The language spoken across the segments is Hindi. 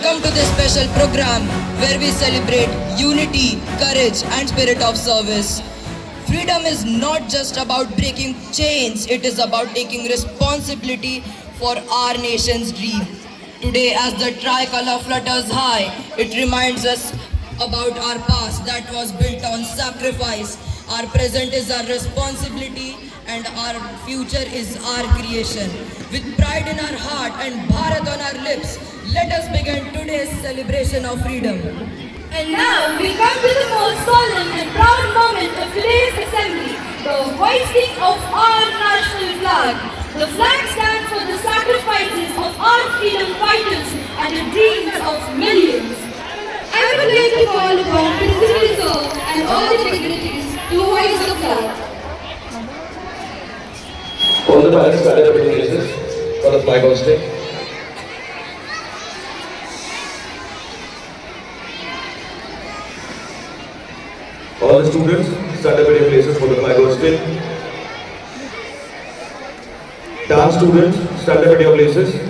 Welcome to this special program where we celebrate unity, courage and spirit of service. Freedom is not just about breaking chains, it is about taking responsibility for our nation's dream. Today, as the tricolor flutters high, it reminds us about our past that was built on sacrifice. Our present is our responsibility and our future is our creation. With pride in our heart and Bharat on our lips, let us begin today's celebration of freedom. And now we come to the most solemn and proud moment of today's assembly, the hoisting of our national flag. The flag stands for the sacrifices of our freedom fighters and the dreams of millions. I would like to call upon Principal Sir and all the dignitaries to hoist the flag. All the parents stand at their places for the flag hoisting. All the students stand at their places for the flag hoisting. Dance students stand at your places.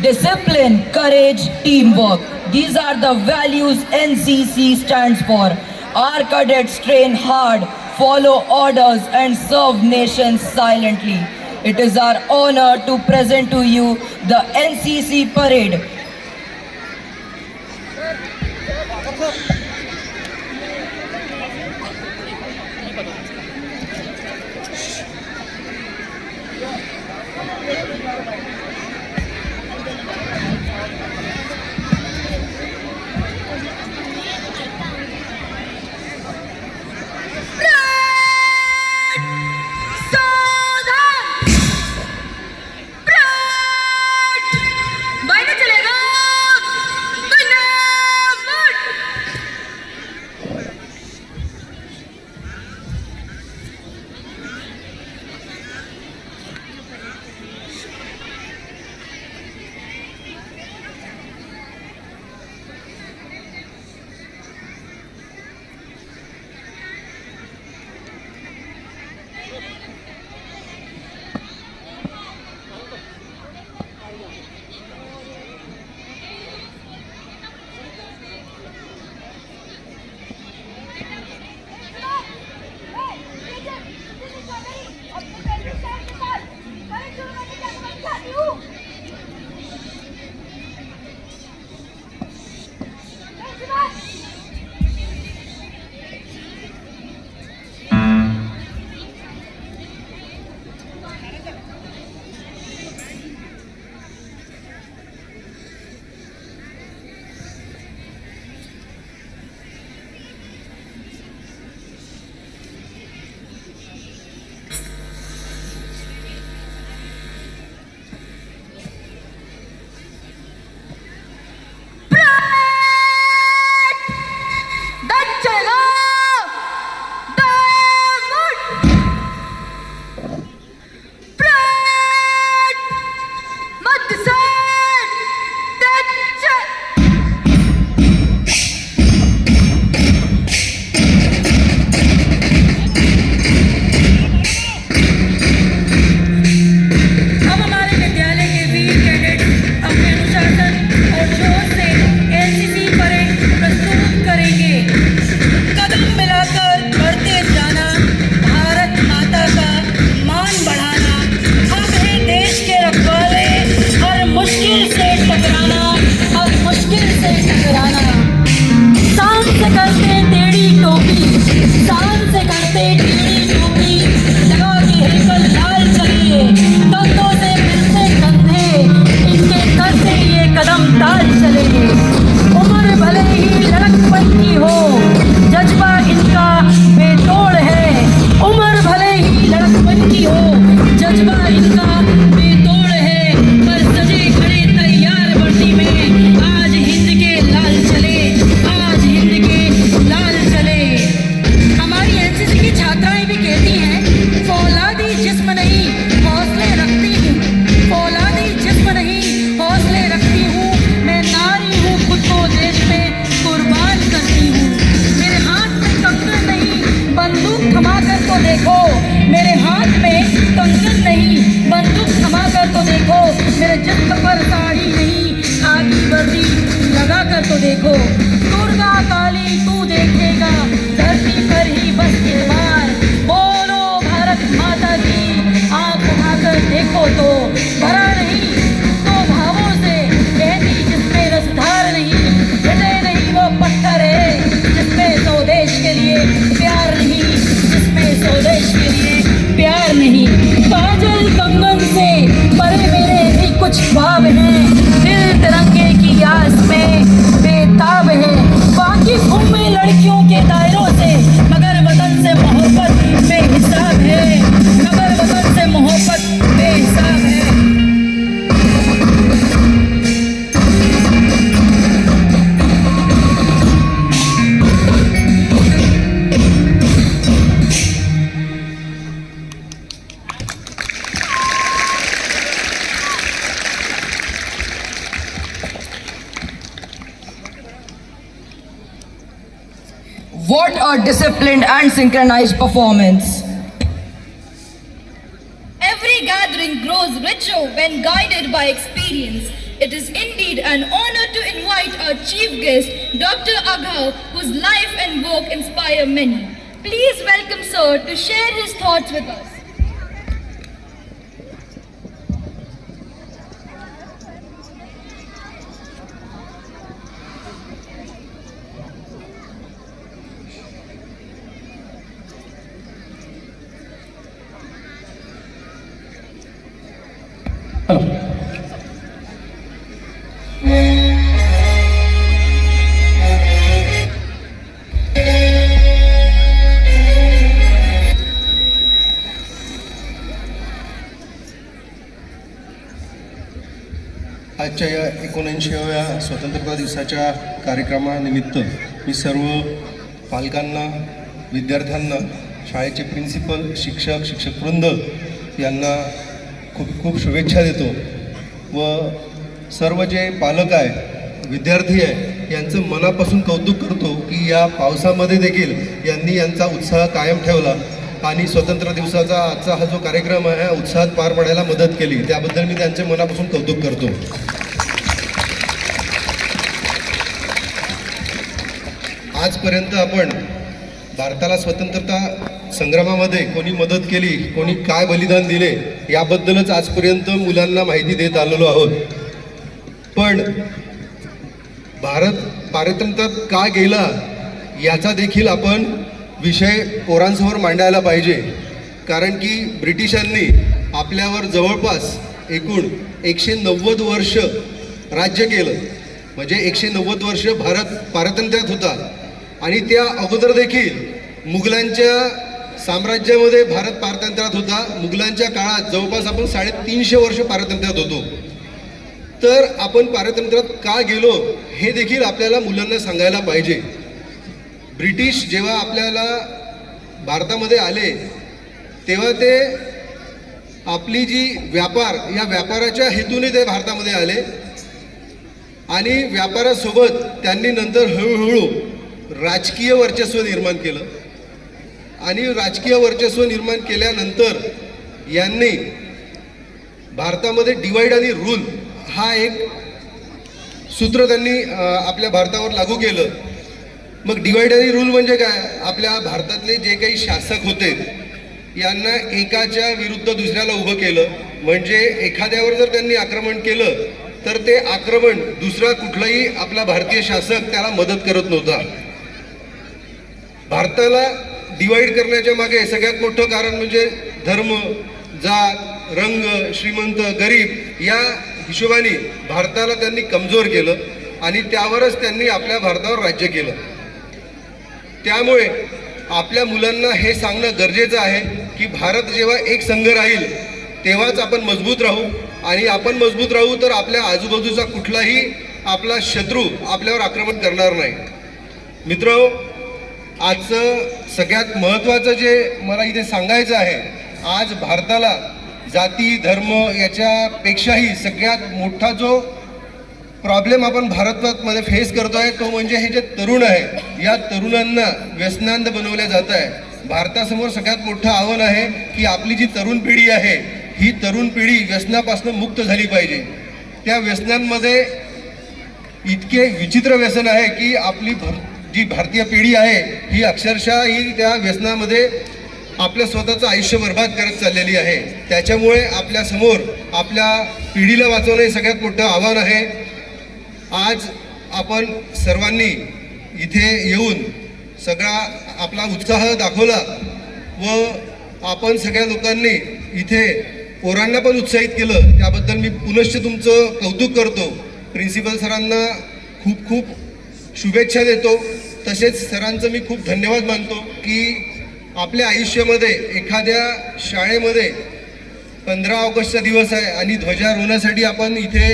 Discipline, courage, teamwork. These are the values NCC stands for. Our cadets train hard, follow orders and serve nations silently. It is our honor to present to you the NCC parade. से करते टेढ़ी टोपी, शान से करते टेढ़ी टोपी, लगा के हेकल लाल चले, कंधों से मिलते कंधे, इनके करते ये कदम ताल चले। उम्र भले ही लड़कपन की हो, जज्बा इनका बेतोड़ है। उम्र भले ही लड़कपन की हो, जज्बा इनका बेतोड़ है। पर सजे खड़े तैयार वर्दी में आज हिंद के लाल चले, आज हिंद के लाल चले। हमारी एनसीसी की छात्राएं भी कहती हैं, फौलादी जिस्म नहीं हौसले रखती हूँ, फौलादी जिस्म नहीं हौसले रखती हूँ। मैं नारी हूँ, खुद को देश में कुर्बान करती हूँ। मेरे हाथ में कंगन नहीं, बंदूक थमा कर तो देखो। मेरे हाथ में कंगन नहीं, बंदूक थमा कर तो देखो। मेरे जिस्म पर साड़ी नहीं, खाकी वर्दी लगा कर तो देखो। दुर्गा काली तू देखेगा, धरती पर ही बस एक बार। बोलो भारत माता की, आंख उठाकर देखो तो भरा नहीं तो भावों से कहती जिसमें रसधार नहीं। हृदय नहीं वो पत्थर है, जिसमें स्वदेश के लिए प्यार नहीं, जिसमें स्वदेश के लिए प्यार नहीं। काजल कंगन से परे मेरे भी कुछ ख्वाब हैं, दिल तिरंगे की आस में बेताब है। बाकी घूमे लड़कियों के दायरों से, मगर वतन से मोहब्बत बेहिसाब है, मगर वतन से मोहब्बत बेहिसाब है। What a disciplined and synchronized performance. Every gathering grows richer when guided by experience. It is indeed an honor to invite our chief guest, Dr. Aghal, whose life and work inspire many. Please welcome sir to share his thoughts with us. आजच्या या 79व्या स्वतंत्रता दिवसाच्या कार्यक्रमानिमित्त मी सर्व पालकांना, विद्यार्थ्यांना, शाळेचे प्रिन्सिपल, शिक्षक, शिक्षकवृंद यांना खूप खूप शुभेच्छा देतो व सर्व जे पालक आहे, विद्यार्थी आहे यांचं मनापासून कौतुक करतो की या पावसामध्ये देखील यांनी यांचा उत्साह कायम ठेवला आणि स्वतंत्र दिवसाचा आजचा हा जो कार्यक्रम आहे उत्साहात पार पाडायला मदत केली, त्याबद्दल मी त्यांचे मनापासून कौतुक करतो। आजपर्यंत आपण भारताला स्वतंत्रता संग्रामामध्ये कोणी मदत केली, कोणी काय बलिदान दिले याबद्दलच आजपर्यंत मुलांना माहिती देत आलेलो आहोत। पण भारत पारतंत्र्यात का गेला याचा देखील आपण विषय पोरांसमोर मांडायला पाहिजे, कारण की ब्रिटिशांनी आपल्यावर जवळपास एकूण 190 वर्ष राज्य केलं, म्हणजे 190 वर्ष भारत पारतंत्र्यात होता आणि त्या अगोदर देखील मुघलांच्या साम्राज्यामध्ये भारत पारतंत्र्यात होता। मुघलांच्या काळात जवळपास आपण 350 वर्ष पारतंत्र्यात होतो। तर आपण पारतंत्र्यात का गेलो हे देखील आपल्याला मुलांना सांगायला पाहिजे। ब्रिटिश जेव्हा आपल्याला भारतामध्ये आले तेव्हा ते आपली जी या व्यापाराच्या हेतूने ते भारतामध्ये आले आणि व्यापारासोबत त्यांनी नंतर हळूहळू राजकीय वर्चस्व निर्माण केलं आणि राजकीय वर्चस्व निर्माण केल्यानंतर यांनी भारतामध्ये डिवाइड आणि रूल हा एक सूत्र त्यांनी आपल्या भारतावर लागू केलं। मग डिवाइड आणि रूल म्हणजे काय? आपल्या भारतातले जे काही शासक होते यांना एकाच्या विरुद्ध दुसऱ्याला उभं केलं, म्हणजे एखाद्यावर जर त्यांनी आक्रमण केलं तर ते आक्रमण दुसरा कुठलाही आपला भारतीय शासक त्याला मदत करत नव्हता। भारताला डिवाइड करण्याच्या मागे सगळ्यात मोठं कारण म्हणजे धर्म, जात, रंग, श्रीमंत, गरीब या हिशोबाने भारताला त्यांनी कमजोर केलं आणि त्यावरच त्यांनी आपल्या भारतावर राज्य केलं. त्यामुळे आपल्या मुलांना हे सांगणं गरजेचं आहे की भारत जेव्हा एक संघ राहील तेव्हाच आपण मजबूत राहू आणि आपण मजबूत राहू तर आपल्या आजूबाजूचा कुठलाही आपला शत्रू आपल्यावर आक्रमण करणार नाही. मित्रहो, आजचं सगळ्यात महत्त्वाचं जे मला इथे सांगायचं आहे, आज भारताला जाती धर्म याच्यापेक्षाही सगळ्यात मोठा जो प्रॉब्लेम आपण भारतामध्ये फेस करतो आहे तो म्हणजे हे जे तरुण आहे या तरुणांना व्यसनांध बनवल्या जात आहे. भारतासमोर सगळ्यात मोठं आव्हान आहे की आपली जी तरुण पिढी आहे ही तरुण पिढी व्यसनापासून मुक्त झाली पाहिजे. त्या व्यसनांमध्ये इतके विचित्र व्यसन आहे की आपली जी भारतीय पिढी आहे ही अक्षरशः ही त्या व्यसनामध्ये आपलं स्वतःचं आयुष्य बर्बाद करत चाललेली आहे. त्याच्यामुळे आपल्यासमोर आपल्या पिढीला वाचवणं हे सगळ्यात मोठं आव्हान आहे. आज आपण सर्वांनी इथे येऊन सगळा आपला उत्साह दाखवला व आपण सगळ्या लोकांनी इथे पोरांना पण उत्साहित केलं, त्याबद्दल मी पुनश्च तुमचं कौतुक करतो. प्रिन्सिपल सरांना खूप खूप शुभेच्छा देतो. तसेच सरांचं मी खूप धन्यवाद मानतो की आपल्या आयुष्यामध्ये एखाद्या शाळेमध्ये 15 ऑगस्टचा दिवस आहे आणि ध्वजारोहणासाठी आपण इथे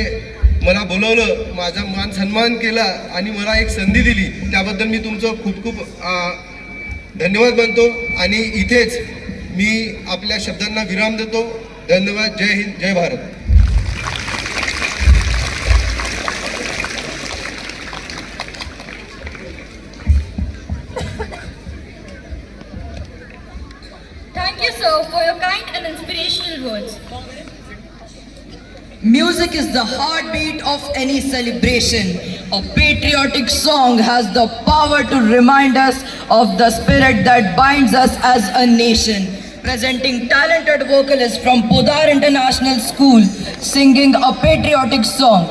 मला बोलवलं, माझा मान सन्मान केला आणि मला एक संधी दिली, त्याबद्दल मी तुमचं खूप खूप धन्यवाद मानतो आणि इथेच मी आपल्या शब्दांना विराम देतो. धन्यवाद. जय हिंद, जय Bharat. Thank you, sir, for your kind and inspirational words. Music is the heartbeat of any celebration. A patriotic song has the power to remind us of the spirit that binds us as a nation. Presenting talented vocalists from Podar International School singing a patriotic song.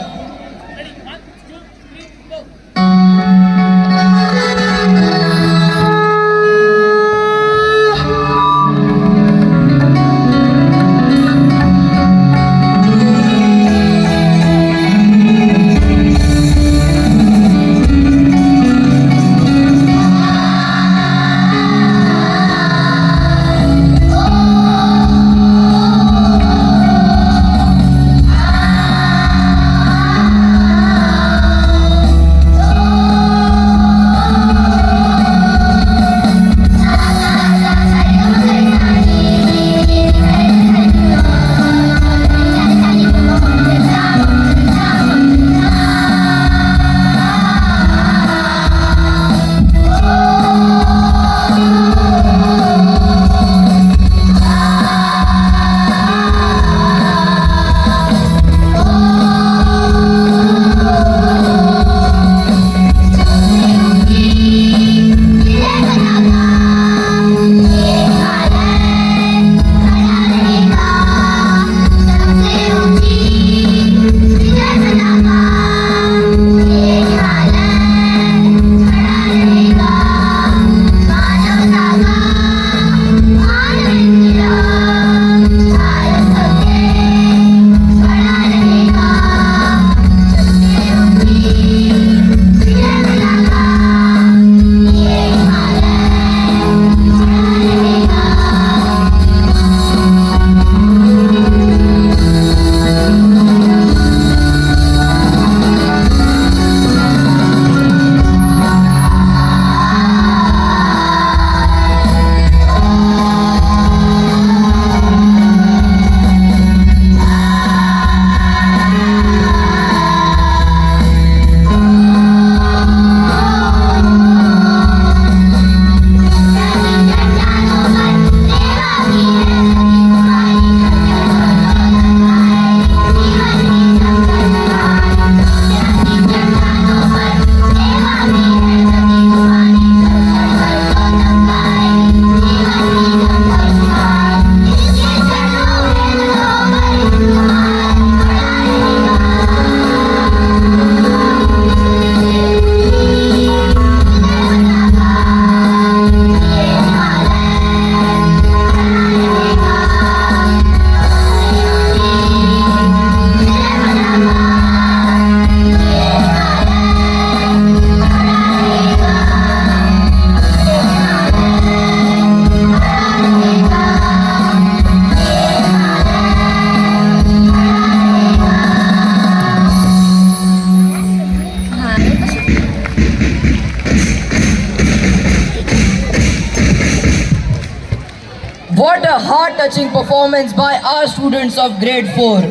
What a heart-touching performance by our students of grade 4.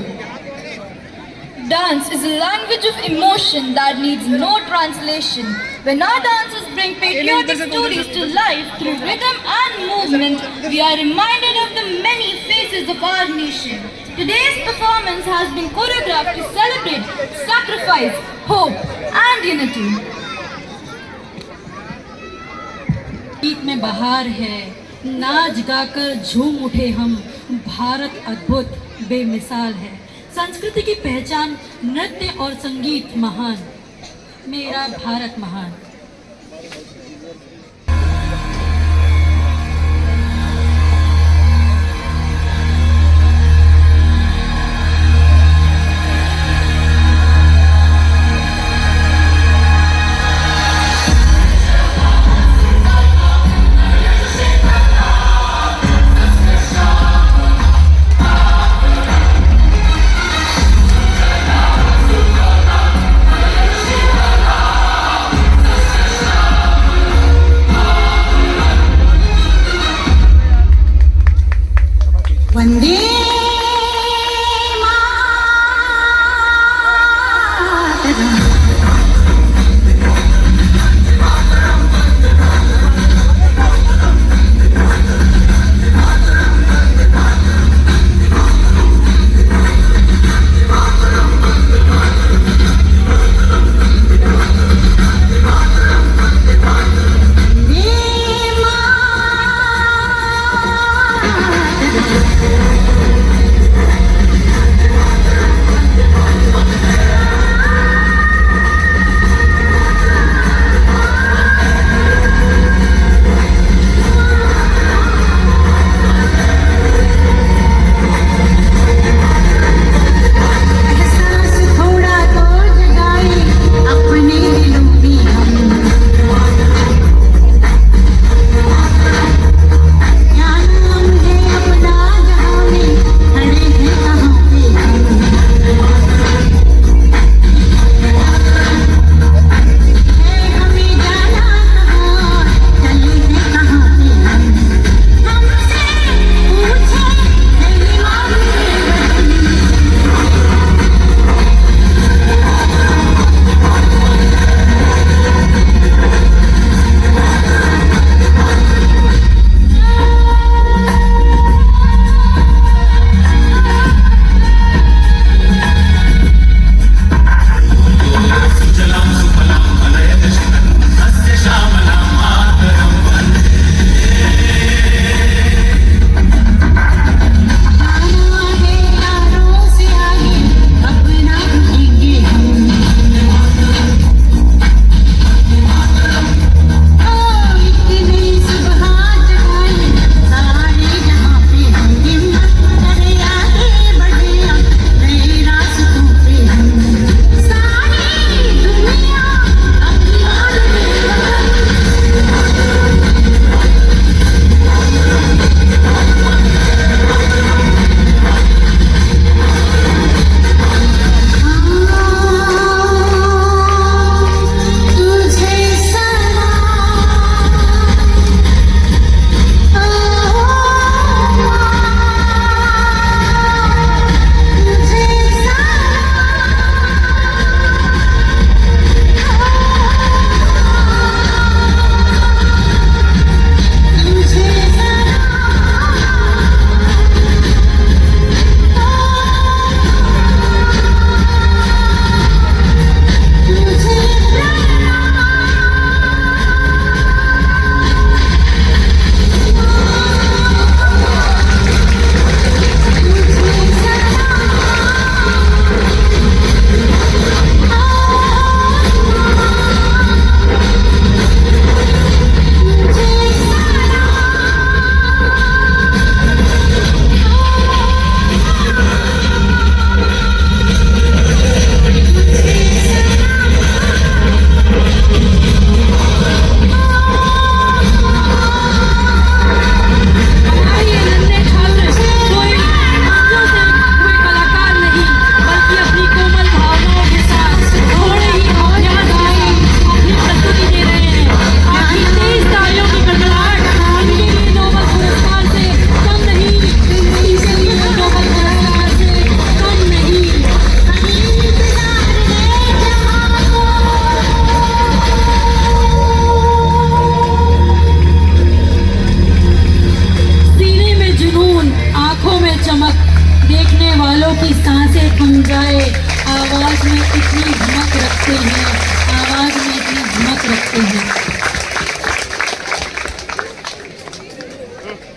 Dance is a language of emotion that needs no translation. When our dancers bring patriotic stories to life through rhythm and movement, we are reminded of the many faces of our nation. Today's performance has been choreographed to celebrate sacrifice, hope, and unity. गीत में बहार है, नाच गाकर झूम उठे हम, भारत अद्भुत बेमिसाल है, संस्कृति की पहचान नृत्य और संगीत महान, मेरा भारत महान।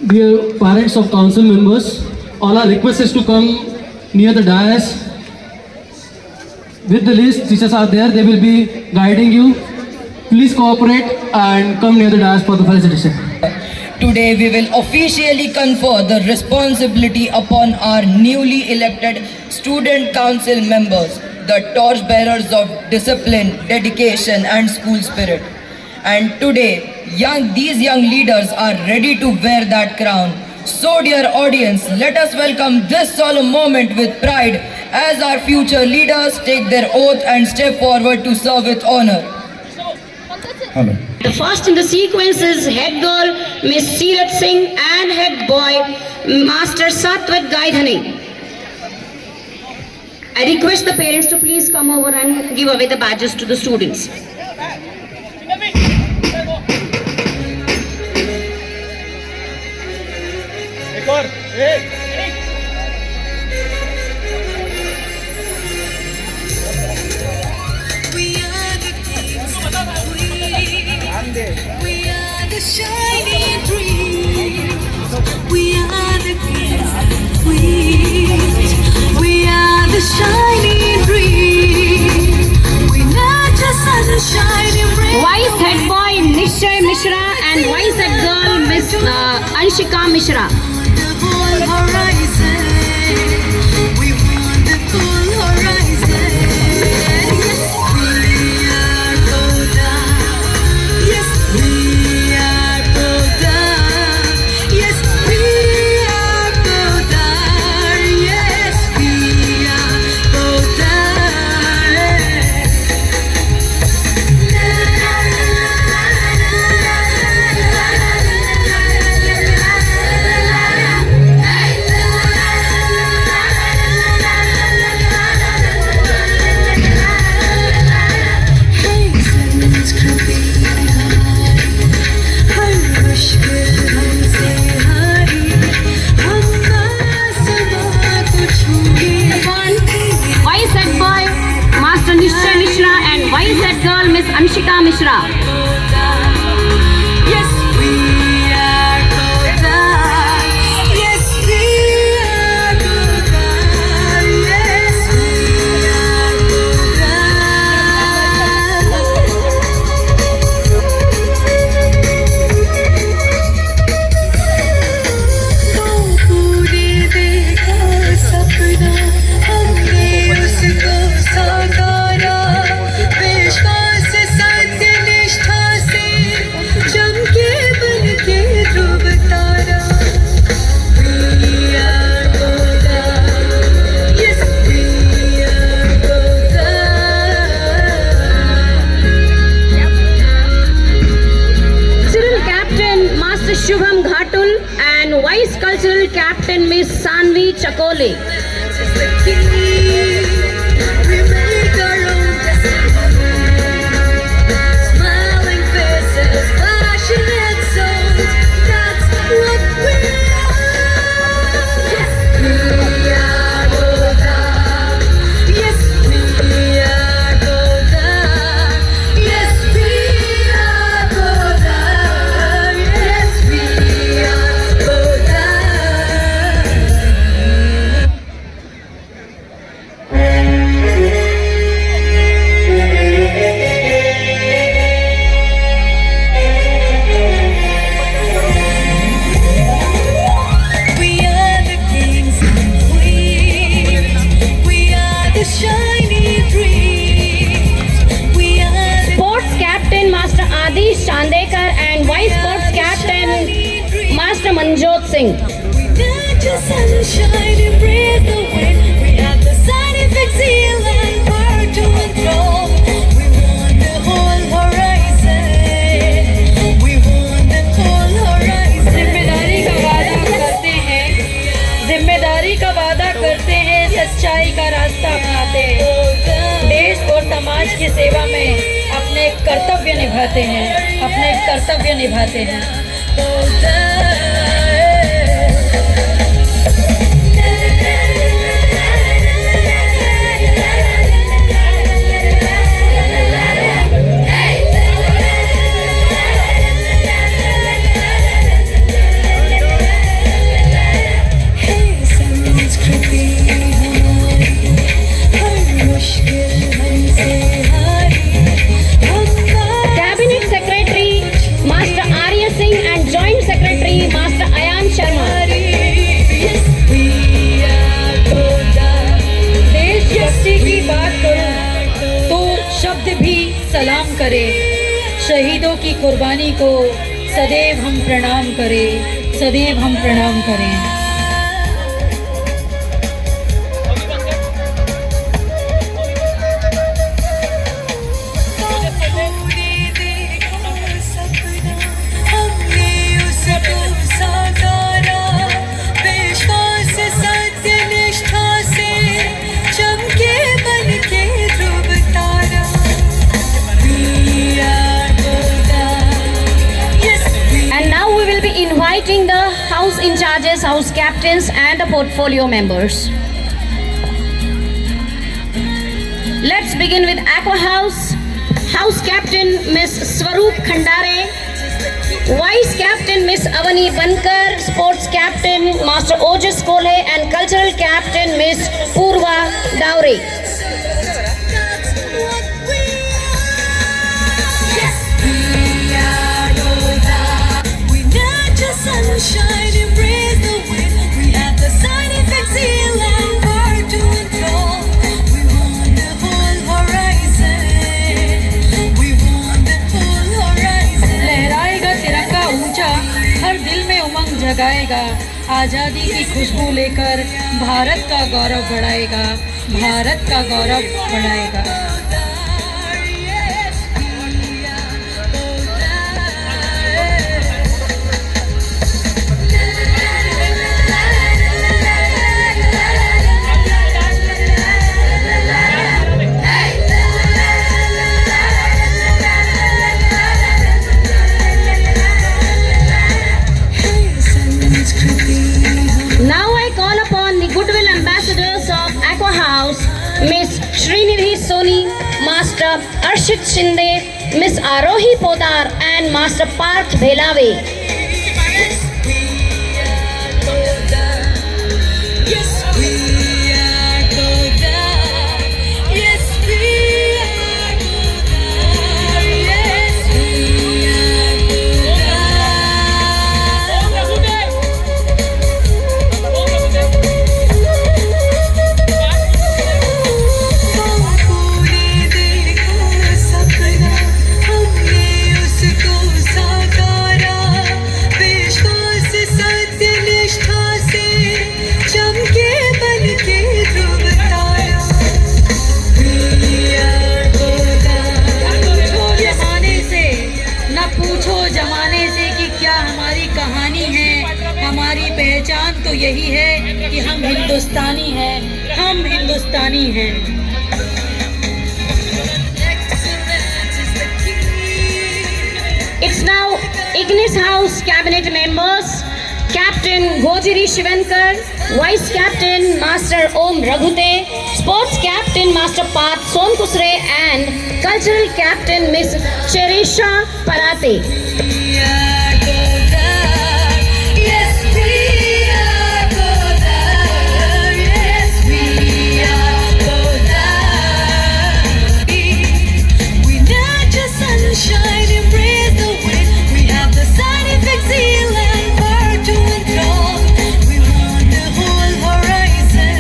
Dear parents of council members, all our request is to come near the dais. With the list, teachers are there, they will be guiding you. Please cooperate and come near the dais for the felicitation. Today we will officially confer the responsibility upon our newly elected student council members, the torchbearers of discipline, dedication and school spirit. And today, these young leaders are ready to wear that crown. So dear audience, let us welcome this solemn moment with pride as our future leaders take their oath and step forward to serve with honor. Hello. The first in the sequence is head girl Miss Seerat Singh and head boy Master Satwat Gaidhani. I request the parents to please come over and give away the badges to the students. We are the kings and queens. We are the shining dreams. We are the kings and queens. We are the shining dreams. We nurture sunshine and rain. Vice head boy Nishay Mishra and vice head girl Miss Anshika Mishra. The whole horizon. We want the whole horizon. Yes, we are golden. Yes, we are golden. Yes, we are golden. Yes, we are Vice head boy Master Nishay Mishra and vice head girl Miss Anshika Mishra. Yes, we are golden. Yes, we are golden. Yes, we are golden. पूरे देखा सपना हमने उसको साकारा विश्वास सत्य निष्ठा से चमके बन के ध्रुव तारा We are golden. Yes, we are golden. Cultural captain Master Shubham Ghatul and vice cultural captain Miss Sanvi Chakole. This is the key. We make our own destiny. Smiling faces, passionate souls. That's what we are. Yes, we are golden. Yes, we are golden. Yes, we are golden. Yes, we are golden. We are the kings and queens. We are the shiny dreams. We are the Sports captain Master Adish Chandekar and vice sports captain Master Manjot Singh. We nurture sunshine and breathe the wind. We have the scientific zeal and power to enthrall. We want the whole horizon. We want the whole horizon. जिम्मेदारी का वादा करते हैं, सच्चाई का रास्ता अपनाते हैं, देश और समाज की सेवा में अपने कर्तव्य निभाते हैं। Golden. कुर्बानी को सदैव हम प्रणाम करें, सदैव हम प्रणाम करें। And now we will be inviting the house in charges, house captains and the portfolio members. Let's begin with Aqua House. House Captain Miss Swaroop Khandare, Vice Captain Miss Avani Bankar, Sports Captain Master Ojas Kole and Cultural Captain Miss Purva Daure. Sunshine, embrace the wind. We have the scientific seal and power to control. We want the whole horizon. We want the whole horizon. लहराएगा तिरंगा ऊंचा, हर दिल में उमंग जगाएगा, आज़ादी की खुशबू लेकर भारत का गौरव बढ़ाएगा, भारत का गौरव बढ़ाएगा। Now I call upon the goodwill ambassadors of Aqua House, Miss Srinidhi Soni, Master Arshit Shinde, Miss Arohi Podar and Master Parth Bhelave. पहचान तो यही है कि हम हिंदुस्तानी हैं, हम हिंदुस्तानी हैं। It's now Ignis House cabinet members, Captain Gojiri Shivankar, Vice Captain Master Om Raghute, Sports Captain Master Parth Sonkusre and Cultural Captain Miss Cherisha Parate. Sunshine, embrace the wind. We have the scientific seal and power to control. We want the whole horizon.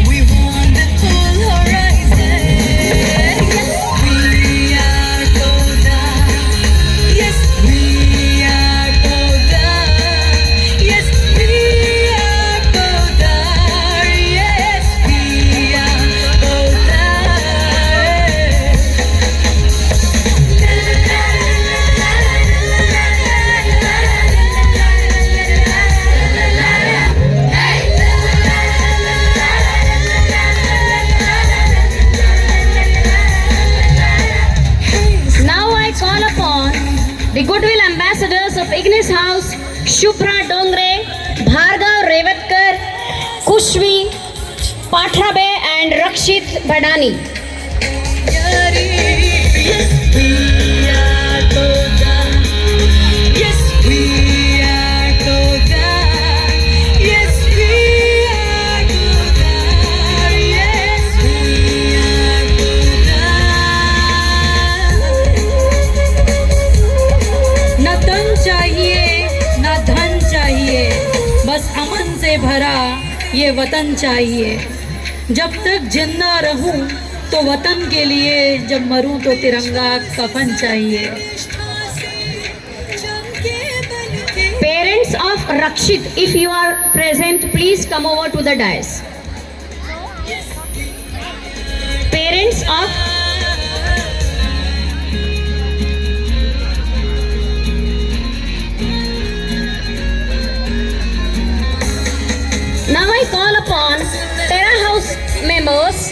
We want the whole horizon. Yes, we are Koda. Yes, we are Koda. Yes, we are Koda. Yes, we are Koda. Now I call upon the goodwill ambassadors of Ignis House, Shubhra Dongre, Bhargav Revatkar, Kushvi Pathrabe and Rakshit Badani. Yes, we are Koda. Yes, we are Koda. Yes, we are Koda. Yes, we are Koda. न तन चाहिए न धन चाहिए, बस अमन से भरा ये वतन चाहिए। जब तक जिंदा रहूं तो वतन के लिए, जब मरूं तो तिरंगा कफन चाहिए। Rakshit, if you are present, please come over to the dais. Parents of Now I call upon Terra House members,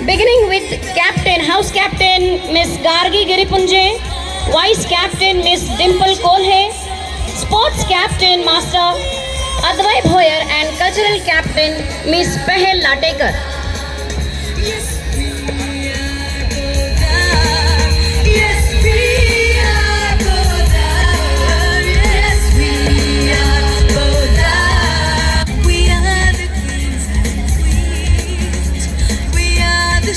beginning with Captain, House Captain Miss Gargi Giripunje, Vice Captain Miss Dimple Kolhe, Sports Captain Master Advai Bhoyer and Cultural Captain Miss Pehel Latekar.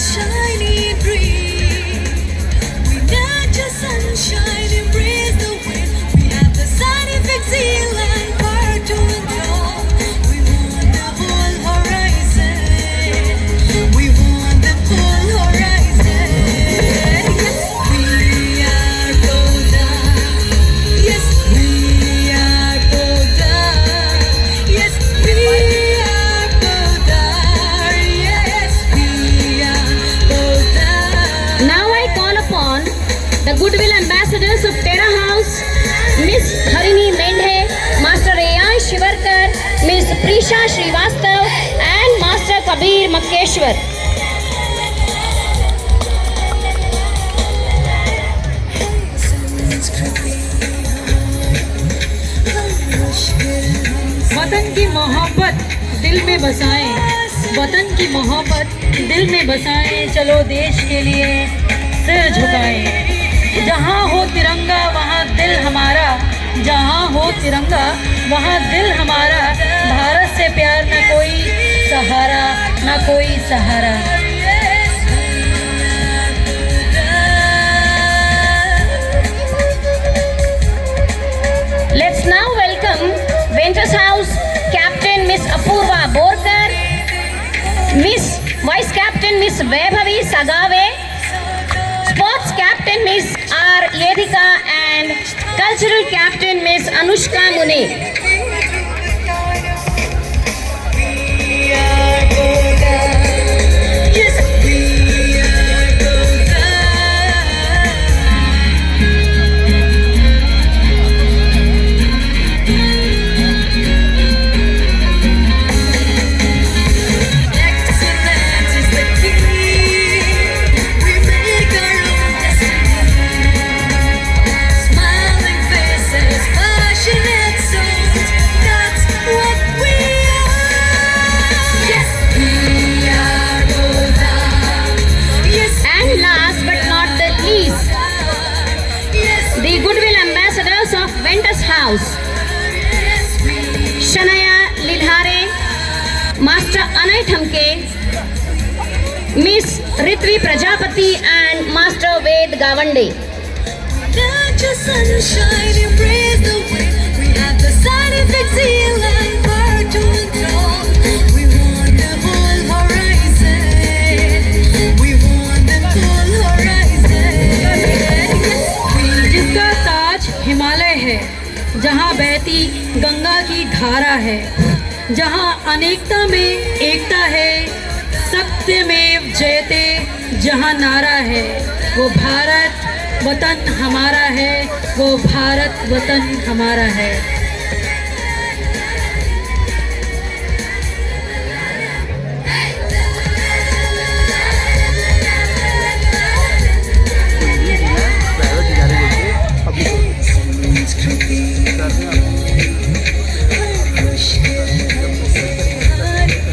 Shiny breeze. We not just sunshine, embrace the wind. We have the scientific zeal and power to control. We want the whole horizon. We want the whole horizon. Yes, we are golden. Yes, we are golden. Yes, we are golden. Yes, we are golden. Now I call upon the Goodwill Ambassadors of Terra House, Miss Harini Mendhe, Master A.I. Shivarkar, Miss Prisha Srivastav and Master Kabir Makkeshwar. वतन की मोहब्बत दिल में बसाएं, वतन की मोहब्बत दिल में बसाएं, चलो देश के लिए सिर झुकाएं। जहाँ हो तिरंगा वहाँ दिल हमारा, जहाँ हो तिरंगा वहाँ दिल हमारा। भारत से प्यार न कोई सहारा, न कोई सहारा। Let's now welcome Ventus House Captain Miss Apurva Borkar, Miss Vice Captain Miss Vaibhavi Sagave, Sports Captain Miss R. Yedika and Cultural Captain Miss Anushka Mune. Yes, we are golden. Excellence is the key. We make our own destiny. Smiling faces, passionate souls. That's what we are. Yes, we are golden. Yes, And last but not the least, yes, the Goodwill Ambassadors of Ventus House, yes, we Shanaya Lilhare, Master Anay Thamke, Miss Ritvi Prajapati and Master Ved Gawande. not just sunshine, embrace the wind. We have the scientific zeal and power to control. We want the whole horizon. We want the whole horizon. Yes, we जिसका ताज हिमालय है, जहाँ बहती गंगा की धारा है, जहाँ अनेकता में एकता है, सत्यमेव जयते जहाँ नारा है, वो भारत वतन हमारा है, वो भारत वतन हमारा है।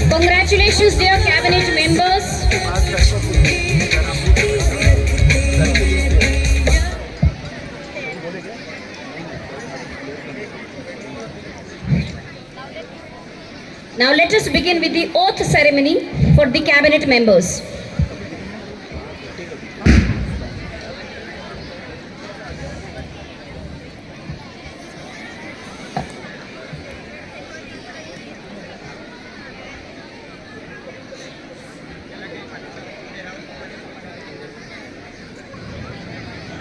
Congratulations, dear cabinet members. Now let us begin with the oath ceremony for the cabinet members.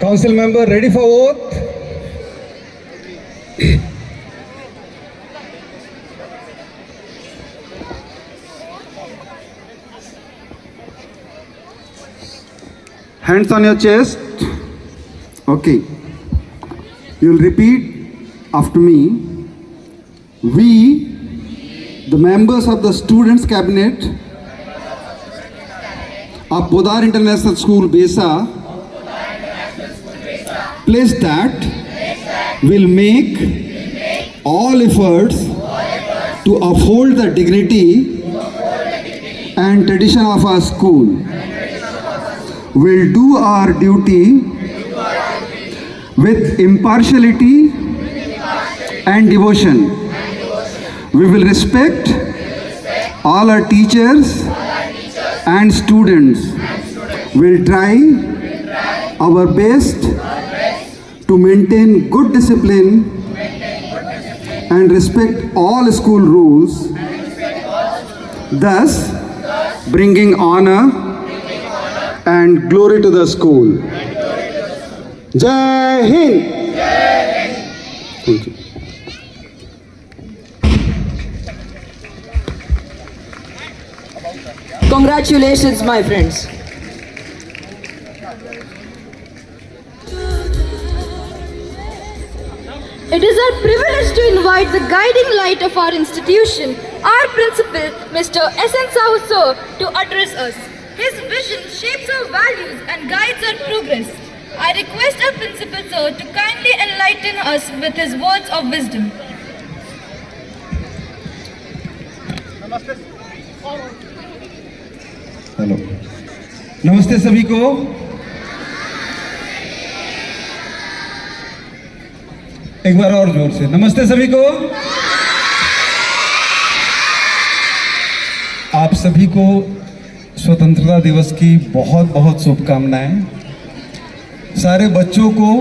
Council member ready for oath? Hands on your chest. Okay. You'll repeat after me. We, the members of the Students' Cabinet of Bodhar International School, Besa, place that will make all efforts to uphold the dignity and tradition of our school. Will do our duty with impartiality and devotion. We will respect all our teachers and students. We'll try our best to maintain good discipline and respect all school rules, thus bringing honor and glory to the school. Jai Hind! Thank you. Congratulations, my friends. It is our privilege to invite the guiding light of our institution, our principal, Mr. S.N. Sahu sir, to address us. His vision shapes our values and guides our progress. I request our principal sir to kindly enlighten us with his words of wisdom. Hello, नमस्ते सभी को। एक बार और जोर से नमस्ते सभी को। आप सभी को स्वतंत्रता दिवस की बहुत बहुत शुभकामनाएं। सारे बच्चों को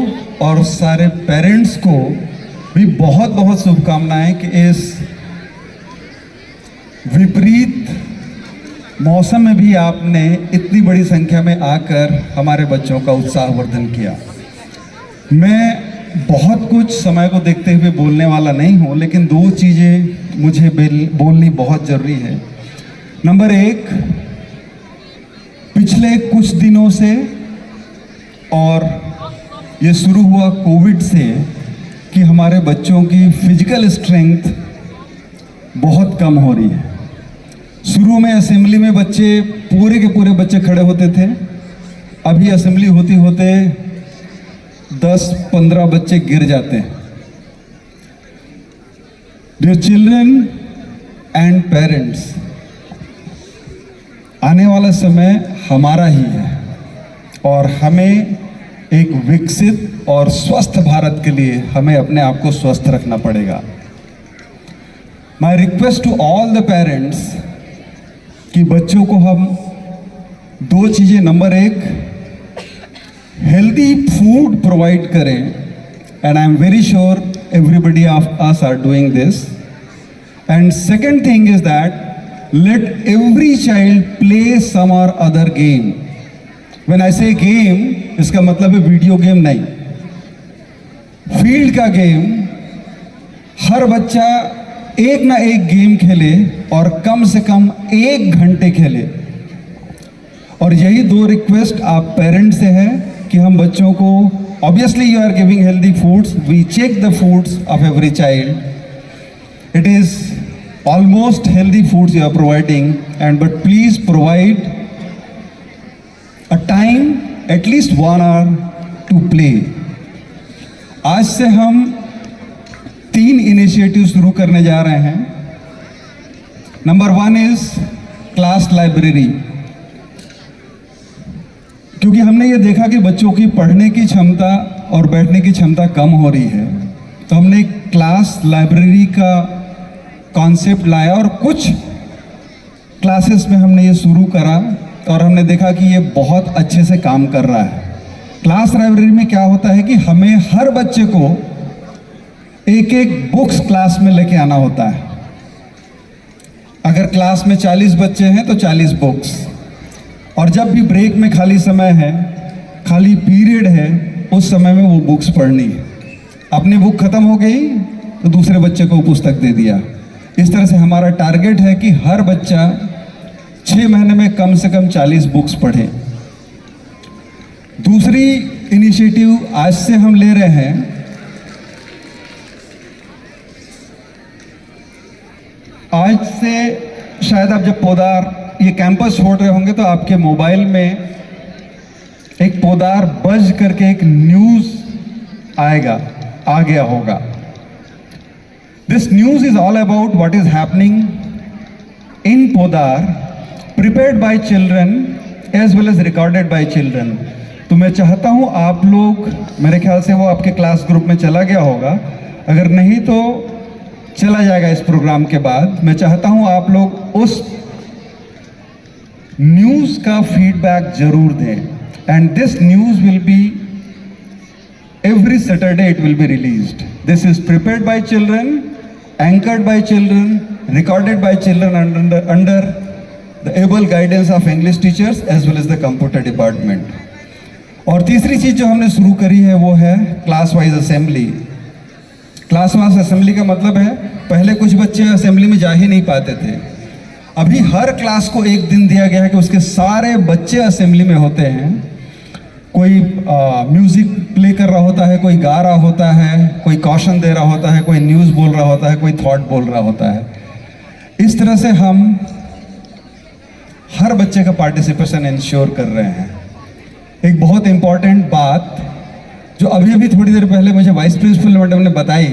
और सारे पेरेंट्स को भी बहुत बहुत शुभकामनाएं कि इस विपरीत मौसम में भी आपने इतनी बड़ी संख्या में आकर हमारे बच्चों का उत्साहवर्धन किया। मैं बहुत कुछ समय को देखते हुए बोलने वाला नहीं हूँ, लेकिन दो चीज़ें मुझे बोलनी बहुत ज़रूरी है। नंबर एक, पिछले कुछ दिनों से और ये शुरू हुआ कोविड से कि हमारे बच्चों की फिजिकल स्ट्रेंथ बहुत कम हो रही है। शुरू में असेंबली में बच्चे पूरे के पूरे बच्चे खड़े होते थे, अभी असेंबली होते होते 10-15 बच्चे गिर जाते हैं। डियर चिल्ड्रन एंड पेरेंट्स, आने वाला समय हमारा ही है और हमें एक विकसित और स्वस्थ भारत के लिए हमें अपने आप को स्वस्थ रखना पड़ेगा। My request to all the parents कि बच्चों को हम दो चीज़ें, नंबर एक, हेल्दी फूड प्रोवाइड करें, and I am very sure everybody of us are doing this. And second thing is that let every child play some or other game. When I say game, इसका मतलब है वीडियो गेम नहीं, फील्ड का गेम। हर बच्चा एक ना एक गेम खेले और कम से कम 1 घंटे खेले। और यही दो रिक्वेस्ट आप पेरेंट्स से है कि हम बच्चों को, obviously you are giving healthy foods, we check the foods of every child, it is almost healthy foods you are providing, and but please provide a time, at least 1 hour to play. आज से हम 3 इनिशिएटिव शुरू करने जा रहे हैं। नंबर 1 इज क्लास लाइब्रेरी, क्योंकि हमने ये देखा कि बच्चों की पढ़ने की क्षमता और बैठने की क्षमता कम हो रही है, तो हमने क्लास लाइब्रेरी का कॉन्सेप्ट लाया और कुछ क्लासेस में हमने ये शुरू करा और हमने देखा कि ये बहुत अच्छे से काम कर रहा है। क्लास लाइब्रेरी में क्या होता है कि हमें हर बच्चे को एक एक बुक्स क्लास में लेके आना होता है। अगर क्लास में 40 बच्चे हैं तो 40 बुक्स, और जब भी ब्रेक में खाली समय है, खाली पीरियड है, उस समय में वो बुक्स पढ़नी है। अपनी बुक खत्म हो गई तो दूसरे बच्चे को पुस्तक दे दिया। इस तरह से हमारा टारगेट है कि हर बच्चा 6 महीने में कम से कम 40 बुक्स पढ़े। दूसरी इनिशिएटिव आज से हम ले रहे हैं, आज से शायद आप जब पोदार ये कैंपस छोड़ रहे होंगे तो आपके मोबाइल में एक पोदार बज करके एक न्यूज़ आएगा, आ गया होगा. This news is all about what is happening in Podar, prepared by children as well as recorded by children. तो मैं चाहता हूँ आप लोग, मेरे ख्याल से वो आपके क्लास ग्रुप में चला गया होगा, अगर नहीं तो चला जाएगा इस प्रोग्राम के बाद. मैं चाहता हूँ आप लोग उस न्यूज़ का फीडबैक जरूर दें. And this news will be every Saturday it will be released. This is prepared by children, anchored by children, recorded by children under the able guidance of English teachers as well as the computer department. और तीसरी चीज़ जो हमने शुरू करी है वो है class wise assembly. Class wise assembly का मतलब है पहले कुछ बच्चे असेंबली में जा ही नहीं पाते थे. अभी हर क्लास को एक दिन दिया गया है कि उसके सारे बच्चे असेंबली में होते हैं. कोई म्यूज़िक प्ले कर रहा होता है, कोई गा रहा होता है, कोई कॉशन दे रहा होता है, कोई न्यूज़ बोल रहा होता है, कोई थॉट बोल रहा होता है. इस तरह से हम हर बच्चे का पार्टिसिपेशन इंश्योर कर रहे हैं. एक बहुत इम्पॉर्टेंट बात जो अभी अभी थोड़ी देर पहले मुझे वाइस प्रिंसिपल मैडम ने बताई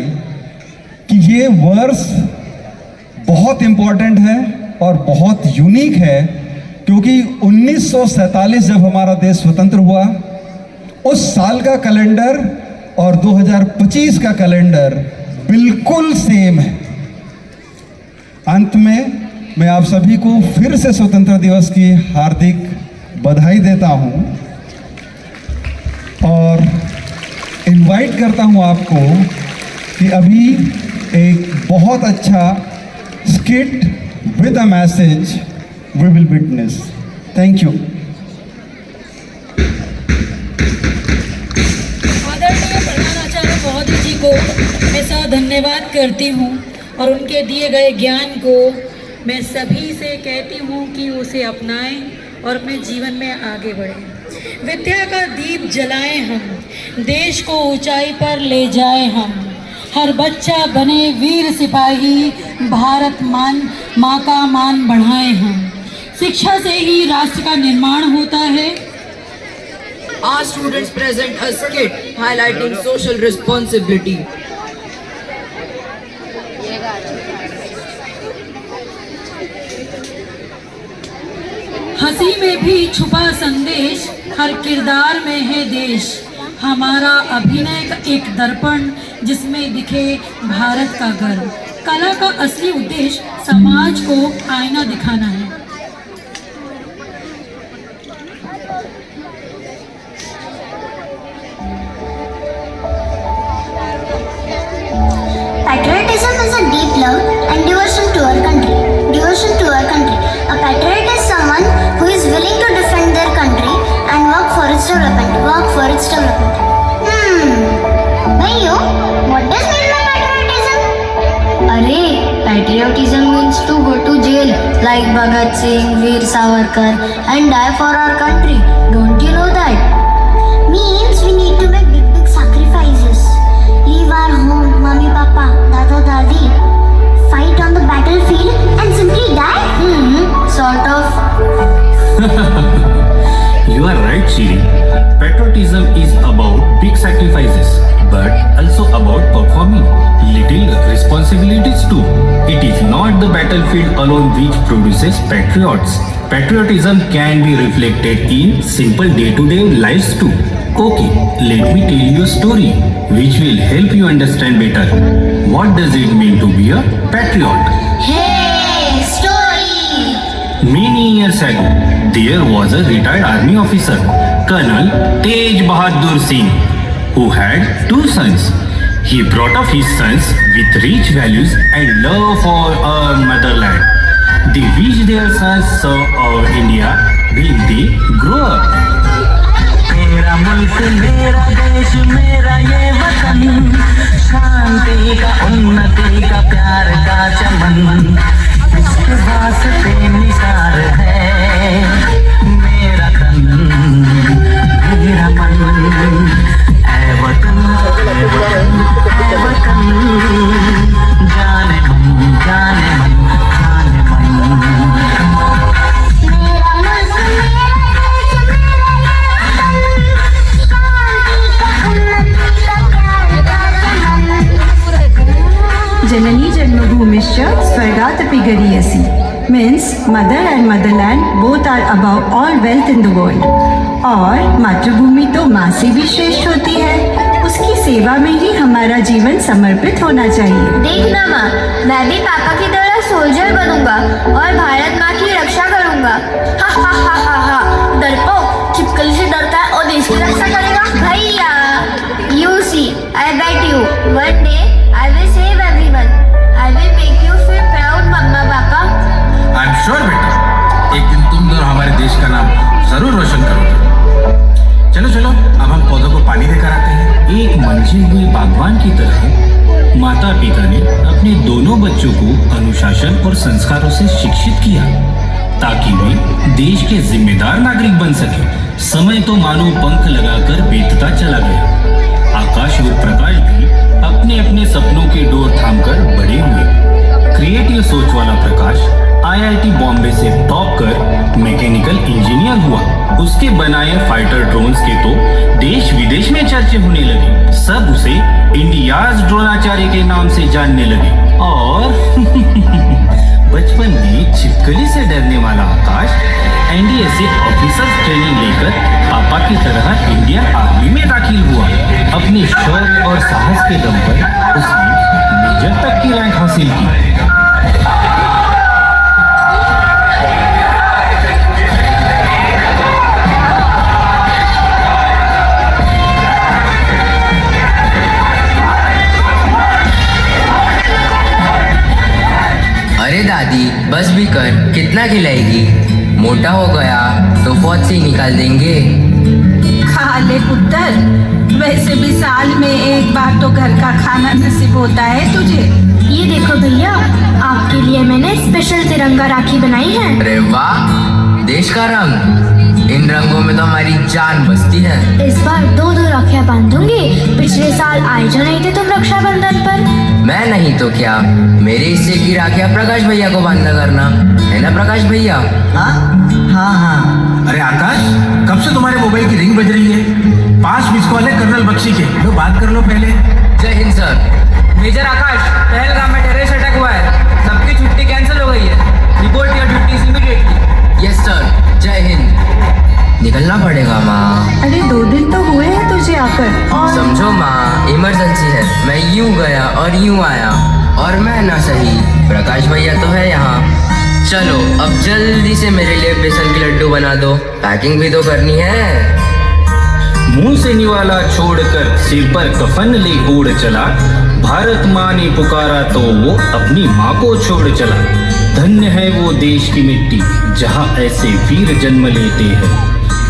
कि ये वर्ष बहुत इम्पॉर्टेंट है और बहुत यूनिक है, क्योंकि 1947 जब हमारा देश स्वतंत्र हुआ उस साल का कैलेंडर और 2025 का कैलेंडर बिल्कुल सेम है. अंत में मैं आप सभी को फिर से स्वतंत्रता दिवस की हार्दिक बधाई देता हूं और इनवाइट करता हूं आपको कि अभी एक बहुत अच्छा skit with a message we will witness. Thank you. आदरणीय प्रधानाचार्य महोदय जी को मैं सह धन्यवाद करती हूँ और उनके दिए गए ज्ञान को मैं सभी से कहती हूँ कि उसे अपनाएं और अपने जीवन में आगे बढ़ें. विद्या का दीप जलाएं हम, देश को ऊंचाई पर ले जाएं हम. हर बच्चा बने वीर सिपाही, भारत माँ का मान बढ़ाएं हम. शिक्षा से ही राष्ट्र का निर्माण होता है. Our students present a skit highlighting social responsibility. हंसी में भी छुपा संदेश, हर किरदार में है देश. हमारा अभिनय का एक दर्पण जिसमें दिखे भारत का गर्व. कला का असली उद्देश्य समाज को आईना दिखाना है. Patriotism is a deep love and devotion to our country. Devotion to our country. A patriot is someone who is willing to defend their country and work for its development. Work for its development. Bhaiyo, what does mean by patriotism? Arey, patriotism means to go to jail like Bhagat Singh, Veer Savarkar and die for our country. Don't you know that? Means we need to make big sacrifices. Leave our home, mummy, papa, dada, dadi. Fight on the battlefield and simply die? Sort of. You are right, Shiri. Patriotism is about big sacrifices, but also about performing little responsibilities too. It is not the battlefield alone which produces patriots. Patriotism can be reflected in simple day-to-day lives too. Okay, let me tell you a story which will help you understand better. What does it mean to be a patriot? Hey, story! Many years ago, there was a retired army officer, Colonel Tej Bahadur Singh, who had two sons. He brought up his sons with rich values and love for our motherland. They wish their sons serve our India when they grow up. मेरा मुल्क मेरा देश मेरा ये वतन, शांति का उन्नति का प्यार का चमन, इसके वास्ते निसार है मेरा तन, मेरा मन. जननी जन्मभूमिश्च स्वर्गादपि गरीयसी means mother and motherland both are above all wealth in the world. और मातृभूमि तो माँ से भी श्रेष्ठ होती है, उसकी सेवा में ही हमारा जीवन समर्पित होना चाहिए। देखना माँ, मैं भी पापा की तरह सोल्जर बनूंगा और भारत माँ की रक्षा करूंगा। हा हा हा हा हा, डरपोक छिपकली से डरता है और देश की रक्षा करेगा। भैया, you see, I bet you, one day I will save everyone. I will make you feel proud, मम्मा पापा। आई एम श्योर बेटा, एक दिन तुम दोनों हमारे देश का नाम जरूर रोशन करोगे। चलो चलो, अब हम पौधों को पानी देकर आते हैं। एक मंझे हुए बागवान की तरह माता पिता ने अपने दोनों बच्चों को अनुशासन और संस्कारों से शिक्षित किया ताकि वे देश के जिम्मेदार नागरिक बन सके। समय तो मानो पंख लगाकर बीतता चला गया। आकाश और प्रकाश भी अपने अपने सपनों की डोर थामकर बड़े हुए। क्रिएटिव सोच वाला प्रकाश IIT बॉम्बे से टॉप कर मैकेनिकल इंजीनियर हुआ। उसके बनाए फाइटर ड्रोन्स के तो देश विदेश में चर्चे होने लगे। सब उसे इंडियाज द्रोणाचार्य के नाम से जानने लगे। और बचपन में छिपकली से डरने वाला आकाश NDA से ऑफिसर्स ट्रेनिंग लेकर पापा की तरह इंडियन आर्मी में दाखिल हुआ। अपने शौर्य और साहस के दम पर उसने मेजर तक की रैंक हासिल की। अरे दादी, बस भी कर, कितना खिलाएगी? मोटा हो गया तो फौज से ही निकाल देंगे। खा ले पुत्र, वैसे भी साल में एक बार तो घर का खाना नसीब होता है तुझे। ये देखो भैया, आपके लिए मैंने स्पेशल तिरंगा राखी बनाई है। अरे वाह, देश का रंग, इन रंगों में तो हमारी जान बसती है। इस बार 2-2 राखियाँ बांधूंगी। पिछले साल आए जो नहीं थे तुम रक्षाबंधन पर। मैं नहीं तो क्या, मेरे हिस्से की राखियाँ प्रकाश भैया को बांधा करना है ना प्रकाश भैया? हाँ हाँ हाँ। अरे आकाश, कब से तुम्हारे मोबाइल की रिंग बज रही है? 5 मिस कॉल है कर्नल बख्शी के, लो बात कर लो पहले। जय हिंद सर। मेजर आकाश, पहलगाम में टेररिस्ट अटैक हुआ है, सबकी छुट्टी कैंसिल हो गई है। Report your duties immediately. Yes sir, जय हिंद। निकलना पड़ेगा माँ। अरे 2 दिन तो हुए हैं तुझे आकर। और समझो माँ, इमरजेंसी है। मैं यूं गया और यूं आया, और मैं ना सही, प्रकाश भैया तो है यहाँ। चलो अब जल्दी से मेरे लिए बेसन के लड्डू बना दो, पैकिंग भी तो करनी है। मुंह से निवाला छोड़कर सिर पर कफन ले उड़ चला। भारत माँ ने पुकारा तो वो अपनी माँ को छोड़ चला। धन्य है वो देश की मिट्टी जहाँ ऐसे वीर जन्म लेते हैं,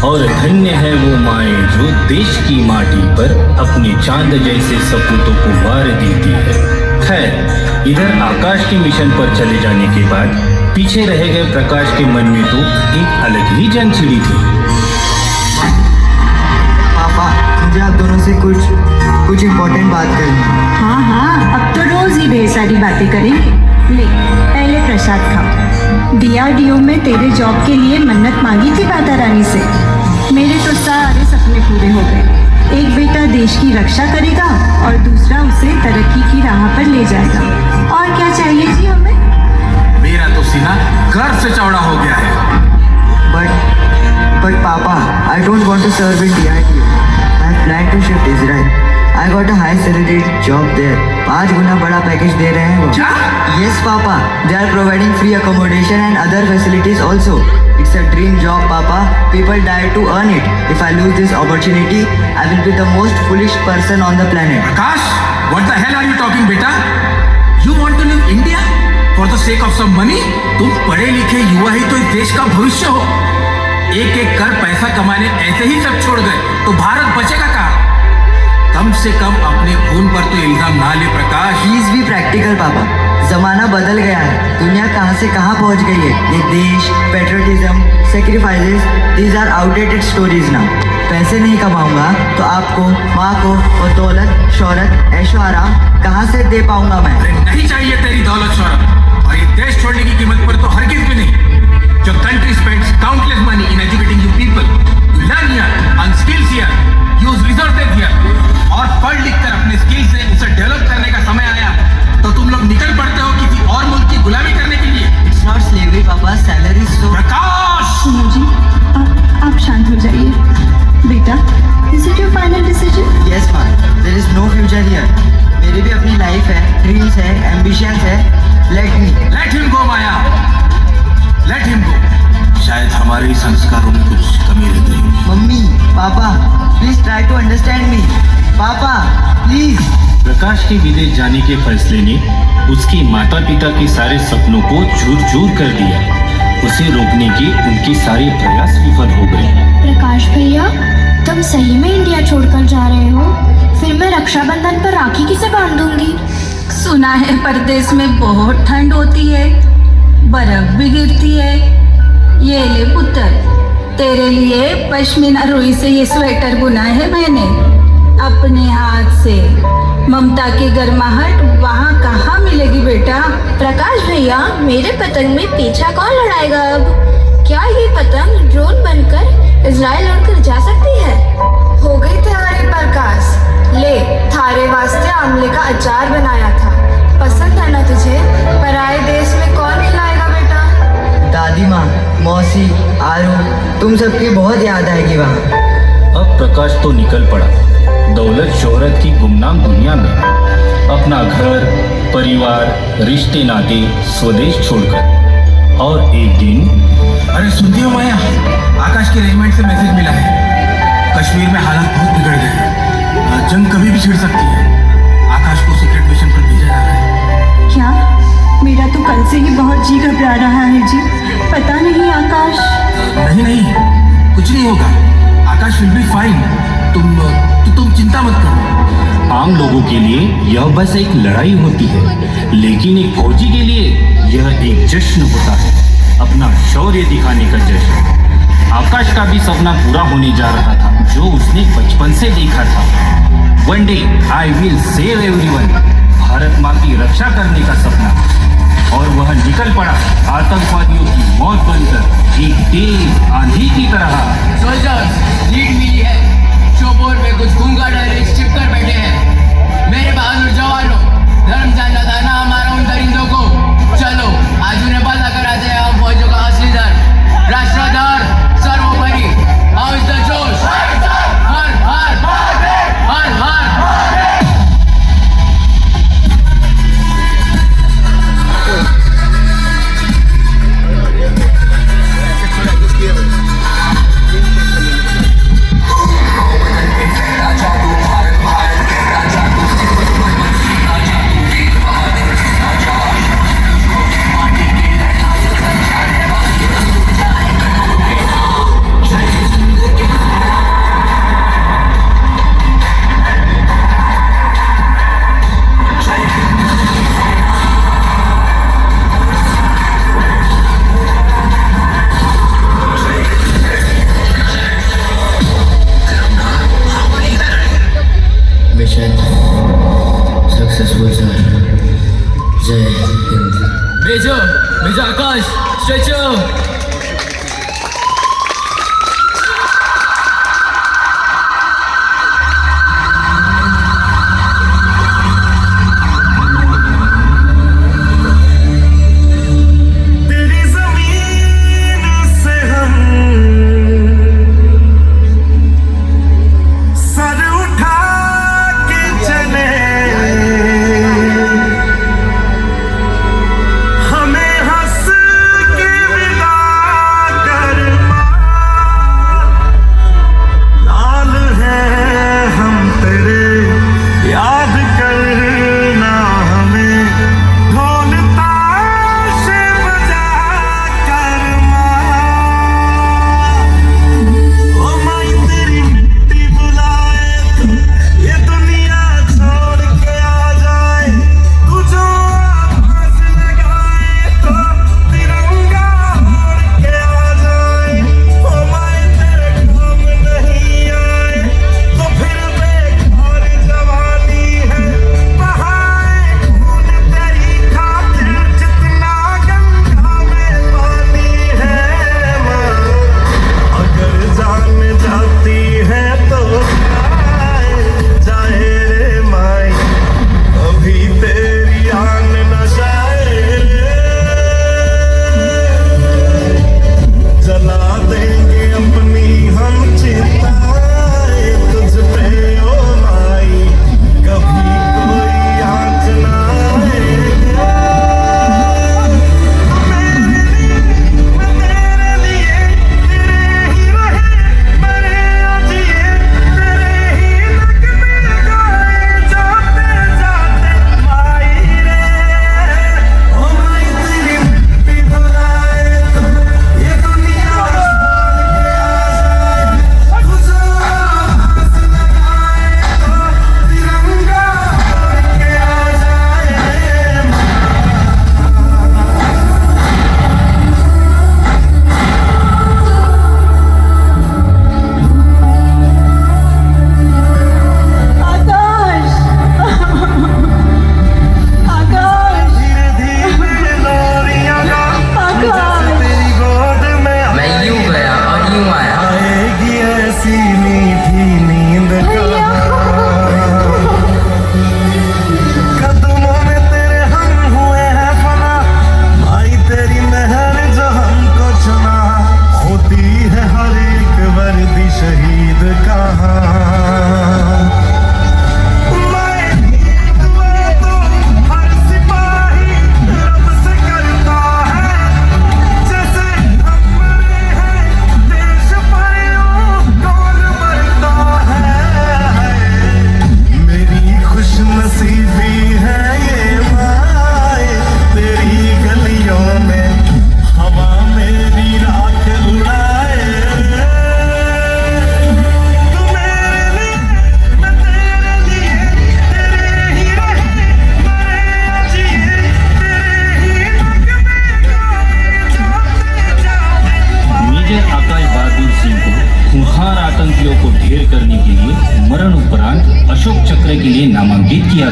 और धन्य है वो माएँ जो देश की माटी पर अपने चांद जैसे सपूतों को वार देती है। खैर, इधर आकाश के मिशन पर चले जाने के बाद पीछे रह गए प्रकाश के मन में तो एक अलग ही जंग छिड़ी थी। पापा, मुझे आप दोनों से कुछ इम्पोर्टेंट बात करनी है। हाँ हाँ, अब तो रोज ही ढेर सारी बातें करेंगे। ले, पहले प्रसाद खाओ। DRDO में तेरे जॉब के लिए मन्नत मांगी थी राधा रानी से। मेरे तो सारे सपने पूरे हो गए। एक बेटा देश की रक्षा करेगा और दूसरा उसे तरक्की की राह पर ले जाएगा। और क्या चाहिए जी हमें? मेरा तो सीना गर्व से चौड़ा हो गया है। But Papa, I don't want to serve in DRDO. I plan to shift Israel. I got a high salary job there. 5 गुना बड़ा पैकेज दे रहे हैं वो। Yes Papa, they are providing free accommodation and other facilities also. It's a dream job Papa. People die to earn it. If I lose this opportunity, I will be the most foolish person on the planet. Akash, what the hell are you talking, beta? You want to leave India for the sake of some money? तुम पढ़े लिखे युवा ही तो इस देश का भविष्य हो। एक एक कर पैसा कमाने ऐसे ही सब छोड़ गए तो भारत बचेगा कहाँ? कम से कम अपने खून पर तो इल्जाम ना ले प्रकाश। प्लीज भी प्रैक्टिकल पापा, जमाना बदल गया है। दुनिया कहाँ से कहाँ पहुँच गई है। ये देश, patriotism, sacrifices, these are outdated stories now. पैसे नहीं कमाऊंगा तो आपको, माँ को और दौलत, शोहरत, ऐशो आराम कहाँ से दे पाऊंगा मैं? नहीं चाहिए तेरी दौलत शोहरत, और ये देश छोड़ने की कीमत पर तो हरगिज भी नहीं। Your country spends countless money in educating you people. You learn here, earn skills here, use resources here. और पढ़ लिख कर अपने स्किल्स से उसे डेवलप करने का समय आया तो तुम लोग here. मेरी भी अपनी लाइफ है, ड्रीम्स है, एम्बिशंस है. Let me. Let him go Maya, let him go. शायद हमारे ही संस्कारों में कुछ कमी रह गई। मम्मी, पापा, please try to understand me. पापा, प्लीज. प्रकाश के विदेश जाने के फैसले ने उसके माता पिता के सारे सपनों को चूर चूर कर दिया। उसे रोकने के उनके सारे प्रयास विफल हो गए। प्रकाश भैया, तुम सही में इंडिया छोड़कर जा रहे हो? फिर मैं रक्षाबंधन पर राखी किसे बांधूंगी? सुना है परदेश में बहुत ठंड होती है, बर्फ भी गिरती है। ये ले पुत्र, तेरे लिए पश्मीना रुई से ये स्वेटर बुना है मैंने अपने हाथ से। ममता की गर्माहट वहाँ कहाँ मिलेगी बेटा? प्रकाश भैया, मेरे पतंग में पीछा कौन लड़ाएगा अब? क्या ये पतंग ड्रोन बनकर इजराइल उड़कर जा सकती है? हो गई तैयारी प्रकाश, ले थारे वास्ते आमले का अचार बनाया था, पसंद है ना तुझे? पराए देश में कौन खिलाएगा बेटा? दादी माँ, मौसी, आरू, तुम सबकी बहुत याद आएगी वहाँ। अब प्रकाश तो निकल पड़ा दौलत शोहरत की गुमनाम दुनिया में, अपना घर, परिवार, रिश्ते नाते, स्वदेश छोड़कर। और एक दिन, अरे सुनती हो माया, आकाश के रेजिमेंट से मैसेज मिला है। कश्मीर में हालात बहुत बिगड़ गए हैं, जंग कभी भी छिड़ सकती है। आकाश को सीक्रेट मिशन पर भेजा जा रहा है। क्या? मेरा तो कल से ही बहुत जी घबरा रहा है जी। पता नहीं आकाश। नहीं, कुछ नहीं होगा। आकाश विल बी फाइन। तुम चिंता मत करो। आम लोगों के लिए यह बस एक लड़ाई होती है, लेकिन एक फौजी के लिए यह एक जश्न होता है, अपना शौर्य दिखाने का जश्न। आकाश का भी सपना पूरा होने जा रहा था, जो उसने बचपन से देखा था। One day I will save everyone, Bharat माँ की रक्षा करने का सपना। और वह निकल पड़ा आतंकवादियों की मौत बनकर एक तेज आंधी की तरह। सोल्जर्स, लीड मिली है। शोपोर में कुछ गूंगा टेररिस्ट छिप कर बैठे हैं। मेरे बहादुर जवानों, धर्म जानना था ना हमारा उन दरिंदों को। चलो आज उन्हें पता कराते हैं हम फौजों का असली धर्म। राष्ट्रधर्म सर्वोपरि। हाउ इज द जोश? हर हर हर हर। Mission successful sir. जय हिंद। मेजर आकाश, स्ट्रेचर। हमें हंस के विदा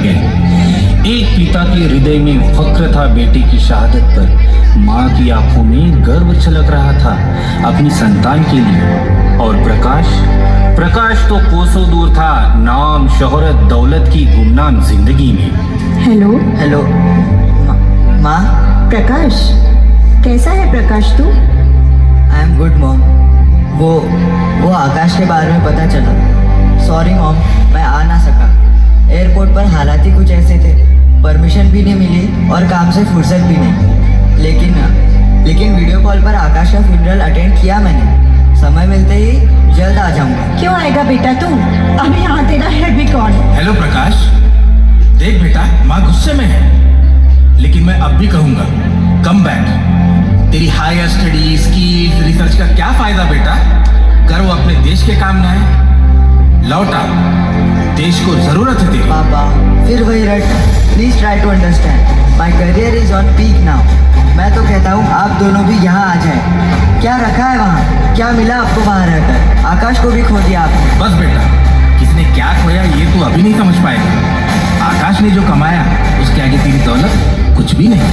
गए। एक पिता के हृदय में फक्र था बेटे की शहादत पर, माँ की आंखों में गर्व छलक रहा था अपनी संतान के लिए। और प्रकाश तो कोसों दूर था नाम शोहरत दौलत की गुमनाम जिंदगी में। हेलो माँ। प्रकाश, कैसा है प्रकाश तू? I am good mom. वो आकाश के बारे में पता चला। सॉरी मॉम, मैं आ ना सका। एयरपोर्ट पर हालात ही कुछ ऐसे थे, परमिशन भी नहीं मिली और काम से फुर्सत भी नहीं। लेकिन वीडियो कॉल पर आकाश का फ्यूनरल अटेंड किया मैंने। समय मिलते ही जल्द आ जाऊंगा। क्यों आएगा बेटा तू? अभी यहाँ तेरा है भी कौन? हेलो प्रकाश, देख बेटा, माँ गुस्से में है, लेकिन मैं अब भी कहूंगा कम बैक। तेरी हायर स्टडी स्किल रिसर्च का क्या फायदा बेटा? कर वो अपने देश के काम ना है, लौटा। देश को जरूरत है तेरी। पापा फिर वही रट। Please try to understand, my career is on peak now. मैं तो कहता हूँ आप दोनों भी यहाँ आ जाए। क्या रखा है वहाँ? क्या मिला आपको वहाँ रहकर? आकाश को भी खो दिया आपने। बस बेटा, किसने क्या खोया ये तो अभी नहीं समझ पाएगा। आकाश ने जो कमाया उसके आगे तेरी दौलत कुछ भी नहीं।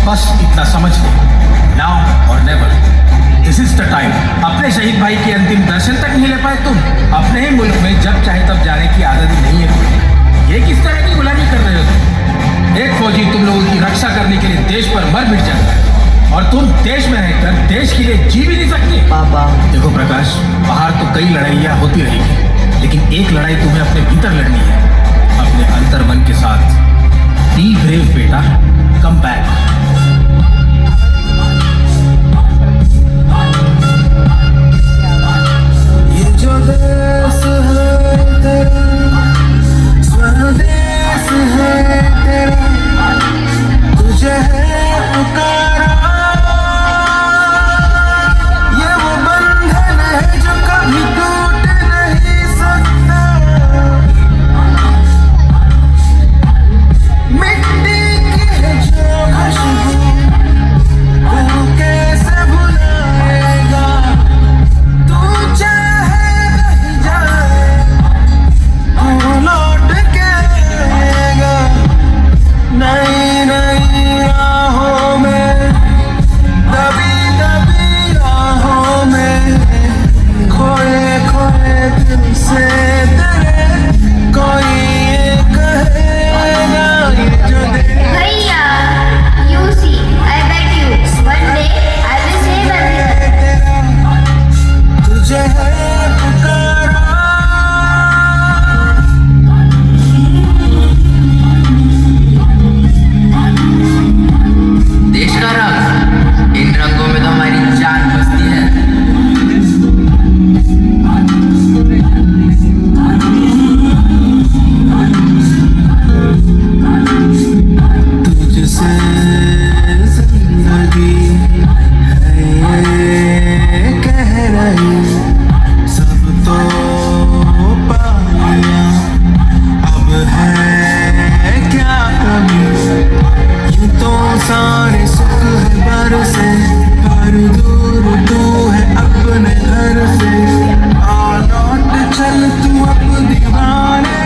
बस इतना समझ ले, नाउ और never. This is the time. अपने शहीद भाई के अंतिम दर्शन तक नहीं ले पाए तुम? अपने ही मुल्क में जब चाहे तब जाने की आदत ही नहीं है तुम्हें। ये किस तरह की गुलामी कर रहे हो तुम? एक फौजी तुम लोगों की रक्षा करने के लिए देश पर मर मिट जाता है और तुम देश में रहकर देश के लिए जी भी नहीं सकते। पापा देखो प्रकाश, बाहर तो कई लड़ाइयाँ होती रहेगी, लेकिन एक लड़ाई तुम्हें अपने भीतर लड़नी है, अपने अंतर मन के साथ। बी ब्रेव बेटा, कम बैक। ये जो देश है तेरा, स्वदेश है तेरा, तुझे है पुकारा। ये वो बंधन है जो कभी टूट नहीं सकता। मिट्टी की है जो खुशबू, तू कैसे भुलाएगा? तू चाहे नहीं जाए, तू लौट के आएगा। नई नई राहों में, दबी दबी राहों में, खोए खोए दिल से तेरे कोई ये कहेगा ये जो भैया, you see, I beg you, one day I will save everyone. तुझे है पुकारा। देश का रंग, इन रंगों में तो हमारी जान बसती है। तुझसे जिंदगी है ये कह रही, सब तो पा लिया, अब है क्या कमी? यूं तो सारे सुख है बरसे, पर दूर तू है अपने घर से। आ लौट चल तू अब दीवाने,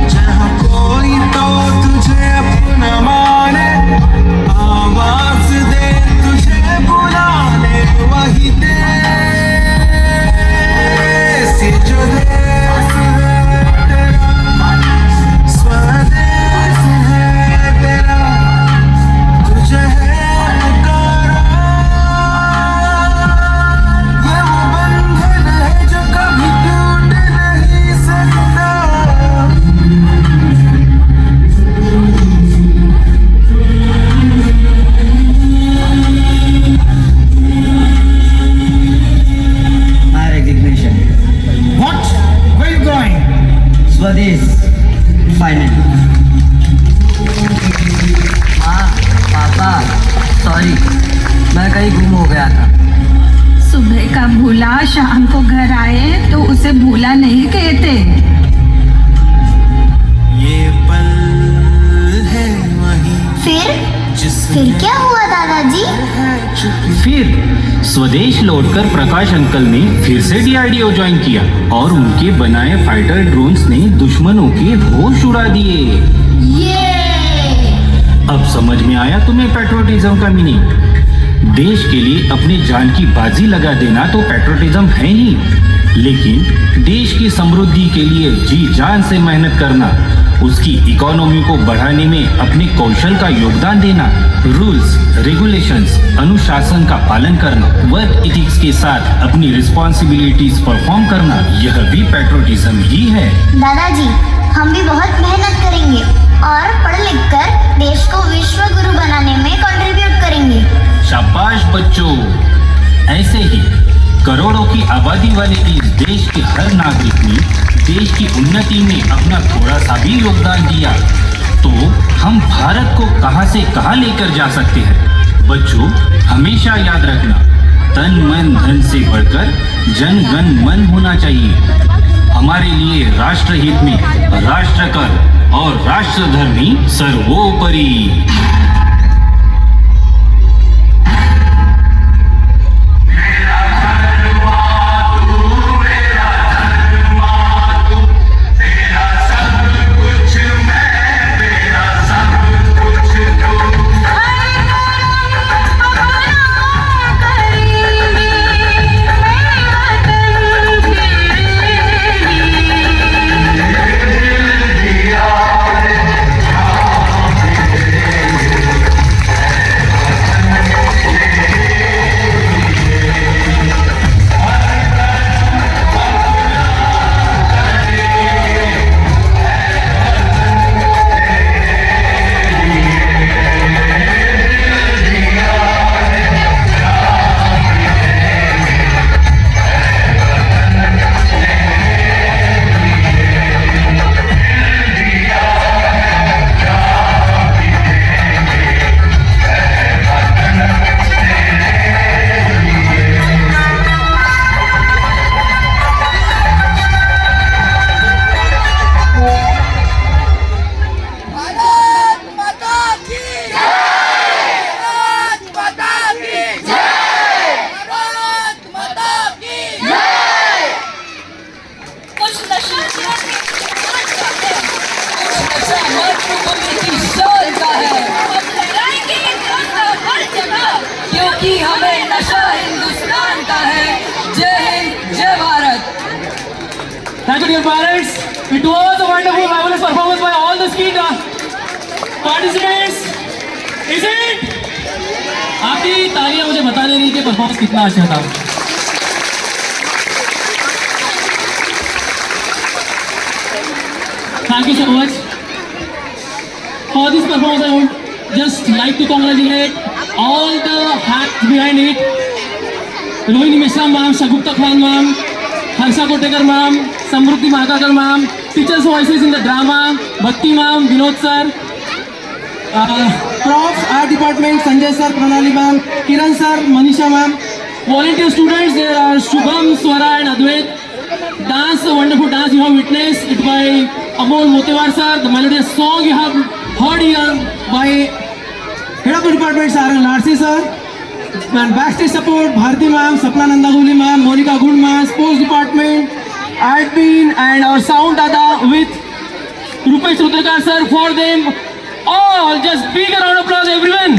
जहाँ कोई तो तुझे अपना माने। आवाज दे तुझे बुलाने, वही देश ये जो देश है तेरा, स्वदेश है तेरा, तुझे है पुकारा। ये वो बंधन है जो कभी टूट नहीं सकता। My recognition. What? Where you going? स्वदेश फाइनली। हाँ पापा, सॉरी, मैं कहीं गुम हो गया था। सुबह का भूला शाम को घर आए तो उसे भूला नहीं कहते। ये पल है वही फिर क्या हुआ दादाजी? फिर स्वदेश लौटकर प्रकाश अंकल ने फिर से डीआरडीओ ज्वाइन किया और उनके बनाए फाइटर ड्रोन्स ने दुश्मनों के होश उड़ा दिए। अब समझ में आया तुम्हें पैट्रियोटिज्म का मीनिंग? देश के लिए अपनी जान की बाजी लगा देना तो पैट्रियोटिज्म है ही, लेकिन देश की समृद्धि के लिए जी जान से मेहनत करना, उसकी इकोनॉमी को बढ़ाने में अपने कौशल का योगदान देना, रूल्स, रेगुलेशंस, अनुशासन का पालन करना, वर्क एथिक्स के साथ अपनी रिस्पॉन्सिबिलिटीज परफॉर्म करना, यह भी पैट्रियोटिज्म ही है। दादाजी, हम भी बहुत मेहनत करेंगे और पढ़ लिख कर देश को विश्व गुरु बनाने में कंट्रीब्यूट करेंगे। शाबाश बच्चों, ऐसे ही करोड़ों की आबादी वाले इस देश के हर नागरिक ने देश की उन्नति में अपना थोड़ा सा भी योगदान दिया तो हम भारत को कहां से कहां लेकर जा सकते हैं। बच्चों, हमेशा याद रखना, तन मन धन से बढ़कर जन गण मन होना चाहिए। हमारे लिए राष्ट्र हित में राष्ट्र कर और राष्ट्र धर्म ही सर्वोपरि। क्योंकि हमें नशा हिंदुस्तान का है। जय हिंद, जय Bharat. Thank you, dear parents. It was a wonderful, marvelous performance by all the ski participants. Is it? आपकी तालियां मुझे बता दे रही कि परफॉर्मेंस कितना अच्छा था। Thank you so much for this performance. I would just like to congratulate all the hacks behind it. Rohini Mishra ma'am, Shagupta Khan ma'am, Harsha Kotekar ma'am, Samruddhi Mahakakar ma'am, teachers' voices in the drama, Bhakti ma'am, Vinod sir, profs, art department, Sanjay sir, Pranali ma'am, Kiran sir, Manisha ma'am, volunteer students, there are Shubham, Swara and Advait. Dance, a wonderful dance you have witnessed it by Amol Motewar sir. The melodious song you have heard here by Head of the Department Sarang Larsi sir. And backstage support, Bharti ma'am, Sapna Nandaguli ma'am, Monica Gund ma'am, Sports Department, admin and our sound dada with Rupesh Rudrakar sir. For them all, just big round of applause everyone.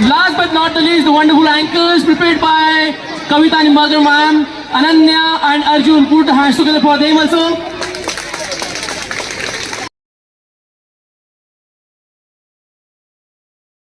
Last but not the least, the wonderful anchors prepared by Kavita Nimbalkar ma'am, Ananya and Arjun. Put the hands together for them also.